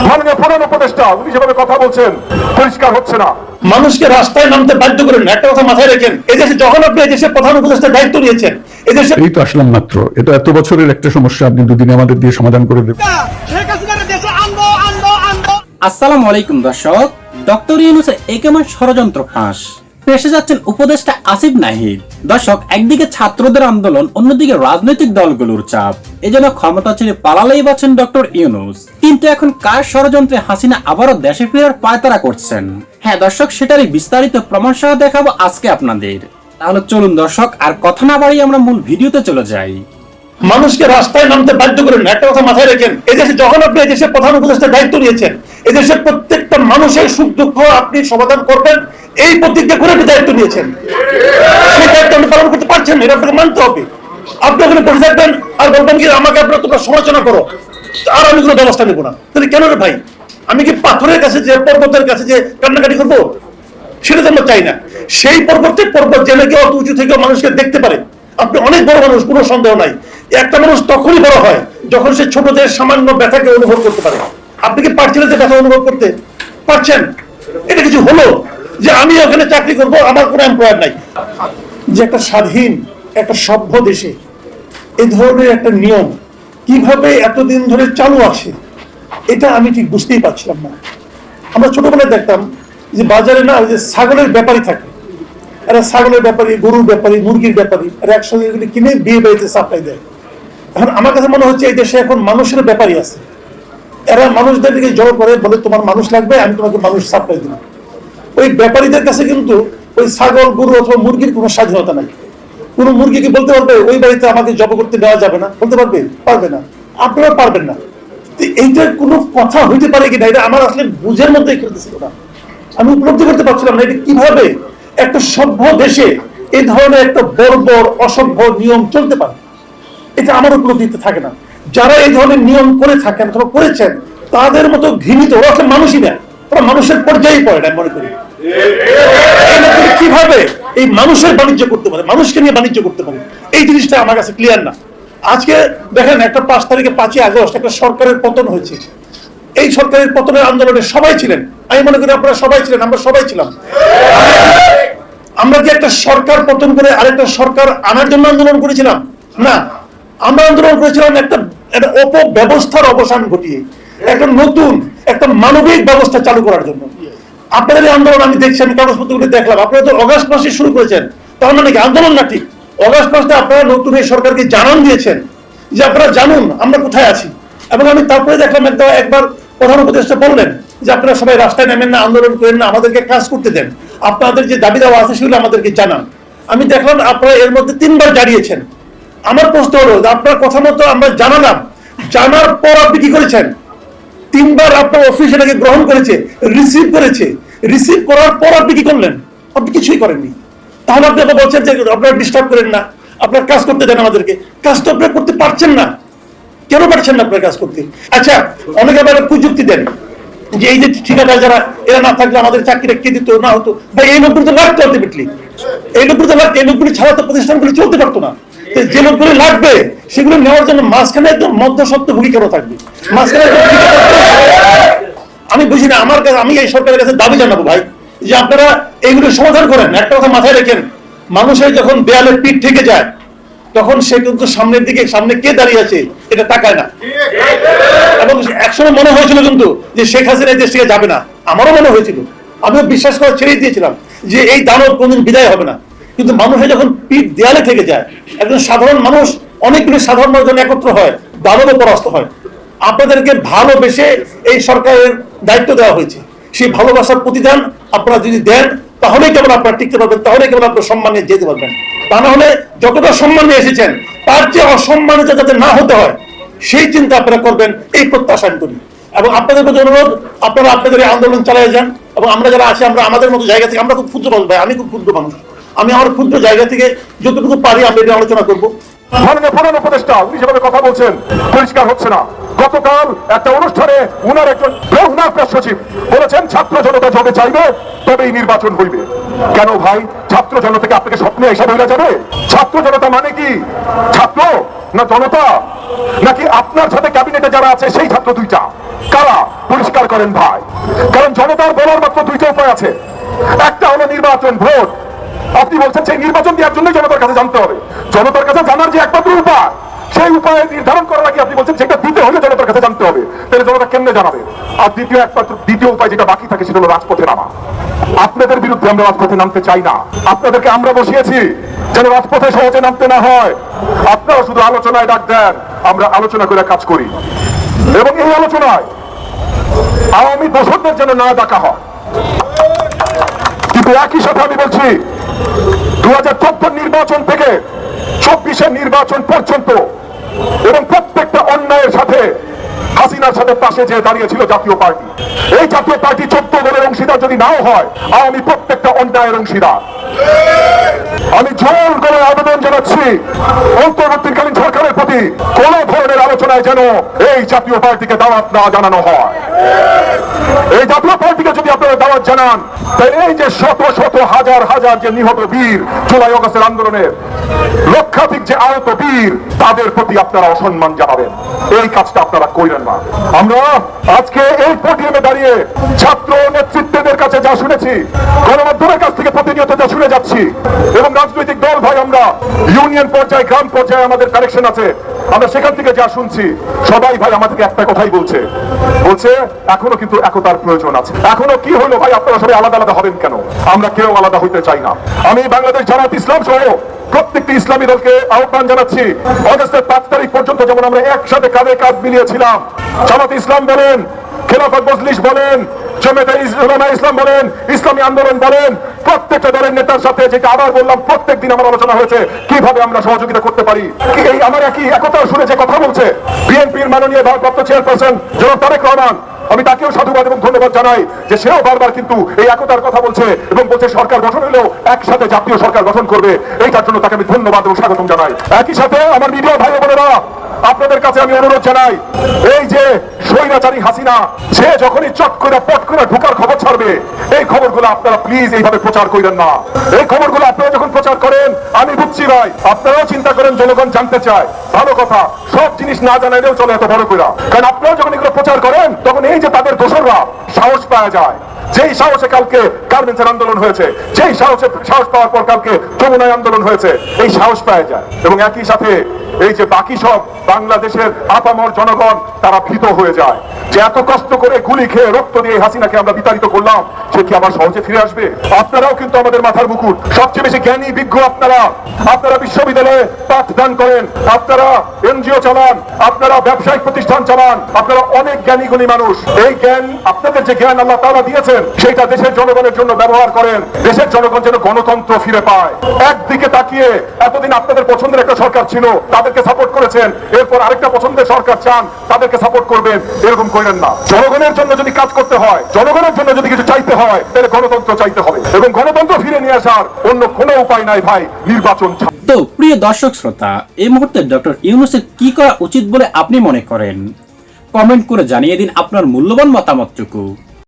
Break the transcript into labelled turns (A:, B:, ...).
A: মাননীয় প্রধান উপদেষ্টা উনি যেভাবে কথা বলছেন পরিষ্কার হচ্ছে না।
B: মানুষকে রাস্তায় নামতে বাধ্য করেন না। একটা কথা মাথায় রাখেন, এদেশে যখন আপনি এদেশে প্রধান উপদেষ্টার দায়িত্ব নিয়েছেন, এদেশে
C: এই তো আসলাম মাত্র, এটা এত বছরের একটা সমস্যা আপনি দুদিনে আমাদের দিয়ে সমাধান করে দেবেন।
D: আসসালামু আলাইকুম দর্শক, ডক্টর ইউনূসের একেবারে ষড়যন্ত্র ফাঁস, ফেঁসে যাচ্ছেন উপদেষ্টা আসিফ নাহিদ। দর্শক, একদিকে ছাত্রদের আন্দোলন, অন্যদিকে রাজনৈতিক দলগুলোর চাপ, এজন্য ক্ষমতা ছেড়ে পালালেই বাঁচেন ডক্টর ইউনূস। কিন্তু এখন কার ষড়যন্ত্রে হাসিনা আবারও দেশে ফেরার পায়তারা করছেন? হ্যাঁ দর্শক, সেটারই বিস্তারিত প্রমাণ সহ দেখাবো আজকে আপনাদের। তাহলে চলুন দর্শক, আর কথা না বাড়িয়ে আমরা মূল ভিডিওতে চলে যাই।
B: মানুষকে রাস্তায় নামতে বাধ্য করেন না। একটা কথা মাথায় রাখেন, এদেশে যখন আপনি এদেশে প্রধান উপদেষ্টার দায়িত্ব নিয়েছেন, এদেশের প্রত্যেকটা মানুষের সুখ দুঃখ আপনি সমাধান করবেন, এই প্রতিজ্ঞা করে আপনি দায়িত্ব নিয়েছেন। সেই দায়িত্ব আপনি পালন করতে পারছেন না, এটা আপনাকে মানতে হবে। আপনি ওখানে বসে থাকবেন আর বলবেন কি আমাকে আপনারা তোমরা সমালোচনা করো, আর আমি কোনো ব্যবস্থা নেবো না। তাহলে কেন রে ভাই? আমি কি পাথরের কাছে যে পর্বতের কাছে যে কান্নাকাটি করবো? সেটা তো আমরা চাই না। সেই পর্বত যে নাকি অত উঁচু থেকে মানুষকে দেখতে পারে। আপনি অনেক বড় মানুষ, কোনো সন্দেহ নাই। একটা মানুষ তখনই বড় হয় যখন সে ছোটদের সামান্য ব্যথাকে অনুভব করতে পারে। আপনি কি পারছিলেন যে ব্যথা অনুভব করতে পারছেন? এটা কিছু হলো যে আমি ওখানে চাকরি করব, আমার কোনো এমপ্লয়ার নাই? যে একটা স্বাধীন একটা সভ্য দেশে এই ধরনের একটা নিয়ম কিভাবে এতদিন ধরে চালু আছে, এটা আমি ঠিক বুঝতেই পারছিলাম না। আমরা ছোটবেলায় দেখতাম যে বাজারে না, ওই যে ছাগলের ব্যাপারী থাকে, এরা ছাগলের ব্যাপারী, গরুর ব্যাপারী, মুরগির ব্যাপারী, এরা একসঙ্গে এগুলি কিনে বিয়ে বাড়িতে সাপ্লাই দেয়। এখন আমার কাছে মনে হচ্ছে এই দেশে এখন মানুষের ব্যাপারই আছে। এরা মানুষদের দিকে জড়ো করে বলে তোমার মানুষ লাগবে, আমি তোমাকে মানুষ সাপ্লাই দেবো। ওই ব্যাপারীদের কাছে কিন্তু ওই ছাগল, গরু অথবা মুরগির কোনো স্বাধীনতা নাই। কোনো মুরগি কি বলতে পারবে ওই বাড়িতে আমাকে জব করতে দেওয়া যাবে না? বলতে পারবে? পারবে না। আপনারা পারবেন না। এইটার কোনো কথা হইতে পারে কিনা, এটা আমার আসলে বুঝের মধ্যে খেলতেছিল না। আমি উপলব্ধি করতে পারছিলাম না এটা কিভাবে একটা সভ্য দেশে এই ধরনের একটা বর্বর অসভ্য নিয়ম চলতে পারে। এটা আমার উপলব্ধিতে থাকে না। যারা এই ধরনের নিয়ম করে থাকেন অথবা করেছেন, তাদের মতো ঘৃণিত ওরা আসলে মানুষই না, ওরা মানুষের পর্যায়ে পড়ে না। মনে করি কিভাবে এই মানুষের বাণিজ্য করতে পারে, মানুষকে নিয়ে বাণিজ্য করতে পারে, এই জিনিসটা আমার কাছে ক্লিয়ার না। আজকে দেখেন, একটা 5 তারিখে 5ই আগস্ট একটা সরকারের পতন হয়েছে। এই সরকারের পতনের আন্দোলনে সবাই ছিলেন। আমি মনে করি আপনারা সবাই ছিলেন, আমরা সবাই ছিলাম। আমরা কি একটা সরকার পতন করে আরেকটা সরকার আনার জন্য আন্দোলন করেছিলাম? না, আমরা আন্দোলন করেছিলাম একটা অপব্যবস্থার অবসান ঘটিয়ে একটা নতুন একটা মানবিক ব্যবস্থা চালু করার জন্য। আপনাদের এই আন্দোলন আমি দেখছি, আমি কাগজপত্রগুলো দেখলাম, আপনারা তো অগাস্ট মাসে শুরু করেছেন। তার মানে কি আন্দোলন না? ঠিক অগাস্ট মাসে আপনারা নতুন এই সরকারকে জানান দিয়েছেন যে আপনারা জানুন আমরা কোথায় আছি। এবং আমি তারপরে দেখলাম একবার প্রধান উপদেষ্টা বললেন যে আপনারা সবাই রাস্তায় নেমেন না, আন্দোলন করেন না, আমাদেরকে কাজ করতে দেন, আপনাদের যে দাবি দাওয়া আছে সেগুলো আমাদেরকে জানান। আমি দেখলাম আপনারা এর মধ্যে 3 বার জানিয়েছেন। আমার প্রশ্ন হলো যে আপনার কথা মতো আমরা জানালাম, জানার পর আপনি কি করেছেন? 3 বার আপনার অফিস এটাকে গ্রহণ করেছে, রিসিভ করেছে, রিসিভ করার পর আপনি কি করলেন? আপনি কিছুই করেননি। তাহলে আপনি আবার বলছেন যে আপনারা ডিস্টার্ব করেন না, আপনার কাজ করতে দেন আমাদেরকে। কাজ তো আপনারা করতে পারছেন না। কেন পারছেন না আপনার কাজ করতে? আচ্ছা, অনেকে আবার প্রযুক্তি দেন যে এই যে ঠিকাদার যারা, এরা না থাকলে আমাদের চাকরিটা কে দিত না হতো। ভাই এই লোকগুলো তো লাগতো আলটিমেটলি, এই লোকগুলো তো লাগতো, এই লোকগুলি ছাড়া তো প্রতিষ্ঠানগুলি চলতে পারতো না। যে লোকগুলি লাগবে সেগুলো নেওয়ার জন্য মাঝখানে একদম মধ্যস্বত্বভোগী কেন থাকবে? মাঝখানে আমি বুঝি না। আমার কাছে, আমি এই সরকারের কাছে দাবি জানাবো ভাই যে আপনারা এইগুলো সমাধান করেন। একটা কথা মাথায় রাখেন, মানুষের যখন দেয়ালে পিঠ থেকে যায় তখন সে কিন্তু সামনের দিকে, সামনে কে দাঁড়িয়ে আছে এটা তাকায় না। এবং একসময় মনে হয়েছিল কিন্তু যে শেখ হাসিনা দেশ থেকে যাবে না, আমারও মনে হয়েছিল, আমিও বিশ্বাস করে ছেড়ে দিয়েছিলাম যে এই দানব কোনদিন বিদায় হবে না। কিন্তু মানুষের যখন পিঠ দেয়ালে থেকে যায়, একজন সাধারণ মানুষ, অনেকগুলি সাধারণ মানুষ একত্র হয়, দানবও পরাস্ত হয়। আপনাদেরকে ভালোবেসে এই সরকারের দায়িত্ব দেওয়া হয়েছে, সেই ভালোবাসার প্রতিদান আপনারা যদি দেন তাহলেই কেবল আপনারা টিকতে পারবেন, তাহলে কেবল আপনার সম্মান নিয়ে যেতে পারবেন। তা না হলে যতটা সম্মান নিয়ে এসেছেন তার চেয়ে অসম্মানিত যাতে না হতে হয় সেই চিন্তা আপনারা করবেন, এই প্রত্যাশা করি। এবং আপনাদের প্রতি অনুরোধ, আপনারা আপনাদের এই আন্দোলন চালিয়ে যান। এবং আমরা যারা আছি, আমরা আমাদের মতো জায়গা থেকে, আমরা খুব ক্ষুদ্র মানুষ ভাই, আমি খুব ক্ষুদ্র মানুষ, আমি আমার ক্ষুদ্র জায়গা থেকে যতটুকু পারি আমরা এটা আলোচনা করবো।
A: মাননীয় প্রধান উপদেষ্টা উনি যেভাবে কথা বলছেন পরিষ্কার হচ্ছে না। গতকাল একটা অনুষ্ঠানে উনার একজন প্রেস সচিব বলেছেন ছাত্র জনতা যবে চাইবে তবেই নির্বাচন হইবে। কেন ভাই? ছাত্র জনতাকে আপনাকে স্বপ্নে এসে বলে যাবে? ছাত্র জনতা মানে কি? ছাত্র না জনতা, নাকি আপনার সাথে ক্যাবিনেটে যারা আছে সেই ছাত্র দুইটা? কারা? পরিষ্কার করেন ভাই। কারণ জনতার বলার মাত্র দুইটা উপায় আছে। একটা হলো নির্বাচন, ভোট। আপনি বলছেন সেই নির্বাচন দেওয়ার জন্যই জনতার কাছে জানতে হবে। জনতার কাছে জানার যে একমাত্র উপায়, সেই উপায় নির্ধারণ করার আগে আপনি বলছেন সেটা দিতে হলে জনতার কাছে জানতে হবে। তাহলে জনতা কেমনে জানাবে? আর দ্বিতীয় উপায় যেটা বাকি থাকে সেটা হলো রাজপথে নামা। আপনাদের বিরুদ্ধে আমরা রাজপথে নামতে চাই না। আপনাদেরকে আমরা বসিয়েছি যেন রাজপথে সহজে নামতে না হয়। আপনারা শুধু আলোচনায় ডাক দেন, আমরা আলোচনা করে কাজ করি, এবং এই আলোচনায় আওয়ামী দোষরদের যেন না ডাকা হয়। কিন্তু একই সাথে আমি বলছি 2014 নির্বাচন থেকে 24-এর নির্বাচন পর্যন্ত এবং প্রত্যেকটা অন্যায়ের সাথে হাসিনার সাথে পাশে যে দাঁড়িয়েছিল জাতীয় পার্টি, এই জাতীয় পার্টি 14 দলের অংশীদার যদি নাও হয়, আওয়ামী প্রত্যেকটা অন্যায়ের অংশীদার। আমি জোর করে আবেদন জানাচ্ছি অন্তর্বর্তীকালীন সরকারের প্রতি কোন ধরনের আলোচনায় যেন এই জাতীয় পার্টিকে দাওয়াত না জানানো হয়। এই জাতীয় পার্টিকে যদি আপনারা দাওয়াত জানান, তাই এই যে শত শত হাজার হাজার যে নিহত বীর জুলাই আগস্টের আন্দোলনের, লক্ষাধিক যে আহত বীর, তাদের প্রতি আপনারা অসম্মান জানাবেন। এই কাজটা আপনারা করেন না। আমরা আজকে এই পোডিয়ামে দাঁড়িয়ে ছাত্র নেতৃত্বদের কাছে যা শুনেছি, গণমাধ্যমের কাছ থেকে প্রতিনিয়ত যা শুনে যাচ্ছি, এবং রাজনৈতিক দল ভাই আমরা ইউনিয়ন পর্যায়ে, গ্রাম পর্যায়ে আমাদের কানেকশন আছে, আমরা সেখান থেকে যা শুনছি, সবাই ভাই আমাদেরকে একটা কথাই বলছে এখনো কিন্তু একতার প্রয়োজন আছে। এখনো কি হলো ভাই, আপনারা সবাই আলাদা আলাদা হবেন কেন? আমরা কেউ আলাদা হইতে চাই না। আমি বাংলাদেশ জামায়াত ইসলাম সহ প্রত্যেকটি ইসলামী দলকে আহ্বান জানাচ্ছি, অগস্টের 5 তারিখ পর্যন্ত যেমন আমরা একসাথে কাঁধে কাঁধ মিলিয়েছিলাম, জামাত ইসলাম বলেন, খেলাফত মজলিস বলেন, জামায়াতে ইসলাম বলেন, ইসলামী আন্দোলন বলেন, প্রত্যেকটা দলের নেতার সাথে, যেটা আবার বললাম, প্রত্যেকদিন আমার আলোচনা হয়েছে কিভাবে আমরা সহযোগিতা করতে পারি। এই আমার একই একতা শুনে যে কথা বলছে বিএনপির মাননীয় ভারপ্রাপ্ত চেয়ারপারসন জনাব তারেক রহমান, আমি তাকেও সাধুবাদ এবং ধন্যবাদ জানাই যে সেও বারবার কিন্তু এই একতার কথা বলছে এবং বলছে সরকার গঠন হলেও একসাথে জাতীয় সরকার গঠন করবে। এইটার জন্য তাকে আমি ধন্যবাদ এবং স্বাগতম জানাই। একই সাথে আমার মিডিয়া ভাই বোনেরা, আপনাদের কাছে আমি অনুরোধ জানাই, এই যে স্বৈরাচারী হাসিনা, সে যখনই চট করে পট করে ঢুকার খবর ছাড়বে, এই খবরগুলো আপনারা প্লিজ এইভাবে প্রচার করেন না। এই খবরগুলো আপনারা যখন প্রচার করেন, আমি বুঝছি ভাই আপনারাও চিন্তা করেন জনগণ জানতে চায়, ভালো কথা, সব জিনিস না জানাইলেও চলে এত বড় করে। কারণ আপনারা যখন এগুলো প্রচার করেন, তখন এই যে তাদের দোসররা সাহস পাওয়া যায়, যেই সাহসে কালকে গার্মেন্টসের আন্দোলন হয়েছে, যেই সাহস পাওয়ার পর কালকে যমুনায় আন্দোলন হয়েছে, এই সাহস পাওয়া যায়। এবং একই সাথে এই যে বাকি সব বাংলাদেশের আপামর জনগণ, তারা ভীত হয়ে যায় যে এত কষ্ট করে গুলি খেয়ে রক্ত দিয়ে হাসিনাকে আমরা বিতাড়িত করলাম, সে কি আবার সহজে ফিরে আসবে? আপনারাও কিন্তু আমাদের মাথার মুকুট, সবচেয়ে বেশি জ্ঞানী বিজ্ঞ আপনারা। আপনারা বিশ্ববিদ্যালয়ে পাঠদান করেন, আপনারা এনজিও চালান, আপনারা ব্যবসায়িক প্রতিষ্ঠান চালান, আপনারা অনেক জ্ঞানী গুণী মানুষ। এই জ্ঞান, আপনাদের যে জ্ঞান আল্লাহ তাআলা দিয়েছেন, সেটা দেশের জনগণের জন্য ব্যবহার করেন। দেশের জনগণ যেন গণতন্ত্র ফিরে পায়। একদিকে তাকিয়ে এতদিন আপনাদের পছন্দের একটা সরকার ছিল, তাদেরকে সাপোর্ট করেছেন, এরপর আরেকটা পছন্দের সরকার চান, তাদেরকে সাপোর্ট করবেন, এরকম করেন না। জনগণের জন্য যদি কাজ করতে হয়, জনগণের জন্য যদি কিছু চাইতে হয়, তাহলে গণতন্ত্র চাইতে হবে, এবং গণতন্ত্র ফিরে নিয়ে আসার অন্য কোনো উপায় নাই ভাই, নির্বাচন।
D: তো প্রিয় দর্শক শ্রোতা, এই মুহূর্তে ডক্টর ইউনূসের কি করা উচিত বলে আপনি মনে করেন? কমেন্ট করে জানিয়ে দিন আপনার মূল্যবান মতামতটুকু।